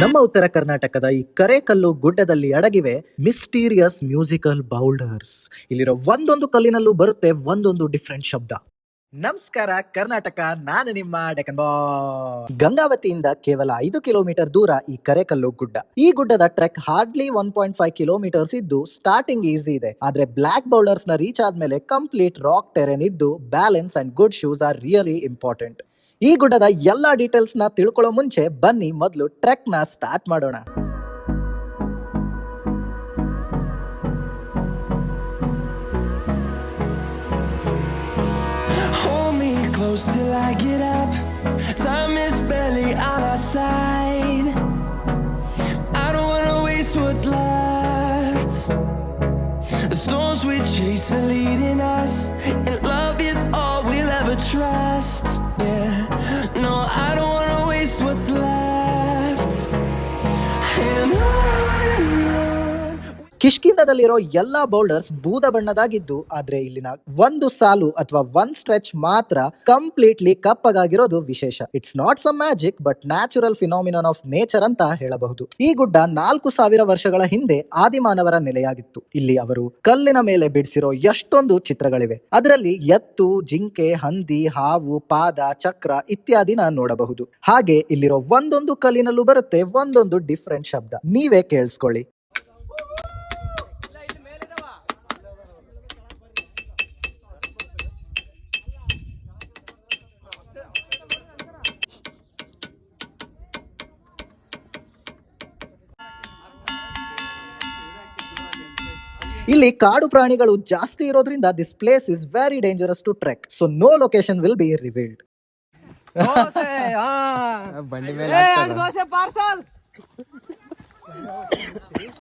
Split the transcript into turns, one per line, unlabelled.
ನಮ್ಮ ಉತ್ತರ ಕರ್ನಾಟಕದ ಈ ಕರೆಕಲ್ಲು ಗುಡ್ಡದಲ್ಲಿ ಅಡಗಿವೆ ಮಿಸ್ಟೀರಿಯಸ್ ಮ್ಯೂಸಿಕಲ್ ಬೌಲ್ಡರ್ಸ್. ಇಲ್ಲಿರೋ ಒಂದೊಂದು ಕಲ್ಲಿನಲ್ಲೂ ಬರುತ್ತೆ ಒಂದೊಂದು ಡಿಫ್ರೆಂಟ್ ಶಬ್ದ. ನಮಸ್ಕಾರ ಕರ್ನಾಟಕ, ನಾನು ನಿಮ್ಮ ಡೆಕನ್ ಬಾಯ್. ಗಂಗಾವತಿಯಿಂದ ಕೇವಲ 5 ಕಿಲೋಮೀಟರ್ ದೂರ ಈ ಕರೆಕಲ್ಲು ಗುಡ್ಡ. ಈ ಗುಡ್ಡದ ಟ್ರೆಕ್ ಹಾರ್ಡ್ಲಿ 1.5 ಕಿಲೋಮೀಟರ್ಸ್ ಇದ್ದು ಸ್ಟಾರ್ಟಿಂಗ್ ಈಸಿ ಇದೆ. ಆದ್ರೆ ಬ್ಲಾಕ್ ಬೌಲ್ಡರ್ಸ್ ನ ರೀಚ್ ಆದ್ಮೇಲೆ ಕಂಪ್ಲೀಟ್ ರಾಕ್ ಟೆರೆನ್ ಇದ್ದು balance and good shoes are really important. ಈ ಗುಡ್ಡದ ಎಲ್ಲಾ ಡೀಟೇಲ್ಸ್ ನ ತಿಳ್ಕೊಳ್ಳೋ ಮುಂಚೆ ಬನ್ನಿ ಮೊದಲು ಟ್ರೆಕ್ ನ ಸ್ಟಾರ್ಟ್ ಮಾಡೋಣ.
Till I get up, time is barely on our side. I don't wanna waste what's left. The storms we chase are leading us, and love is all we'll ever trust. Yeah, no, I don't wanna waste what's left. And on.
ಕಿಷ್ಕಿಂಧದಲ್ಲಿರೋ ಎಲ್ಲಾ ಬೌಲ್ಡರ್ಸ್ ಬೂದ ಬಣ್ಣದಾಗಿದ್ದು, ಆದ್ರೆ ಇಲ್ಲಿನ ಒಂದು ಸಾಲು ಅಥವಾ ಒಂದ್ stretch ಮಾತ್ರ completely ಕಪ್ಪಗಾಗಿರೋದು ವಿಶೇಷ. It's not some magic but natural phenomenon of nature ಅಂತ ಹೇಳಬಹುದು. ಈ ಗುಡ್ಡ 4000 ವರ್ಷಗಳ ಹಿಂದೆ ಆದಿಮಾನವರ ನೆಲೆಯಾಗಿತ್ತು. ಇಲ್ಲಿ ಅವರು ಕಲ್ಲಿನ ಮೇಲೆ ಬಿಡಿಸಿರೋ ಎಷ್ಟೊಂದು ಚಿತ್ರಗಳಿವೆ. ಅದರಲ್ಲಿ ಎತ್ತು, ಜಿಂಕೆ, ಹಂದಿ, ಹಾವು, ಪಾದ, ಚಕ್ರ ಇತ್ಯಾದಿನ ನೋಡಬಹುದು. ಹಾಗೆ ಇಲ್ಲಿರೋ ಒಂದೊಂದು ಕಲ್ಲಿನಲ್ಲೂ ಬರುತ್ತೆ ಒಂದೊಂದು ಡಿಫ್ರೆಂಟ್ ಶಬ್ದ. ನೀವೇ ಕೇಳಿಸ್ಕೊಳ್ಳಿ. ಇಲ್ಲಿ ಕಾಡು ಪ್ರಾಣಿಗಳು ಜಾಸ್ತಿ ಇರೋದ್ರಿಂದ this place is very dangerous to trek, so no location will be revealed.
ಬಂಡಿ ಮೇಲೆ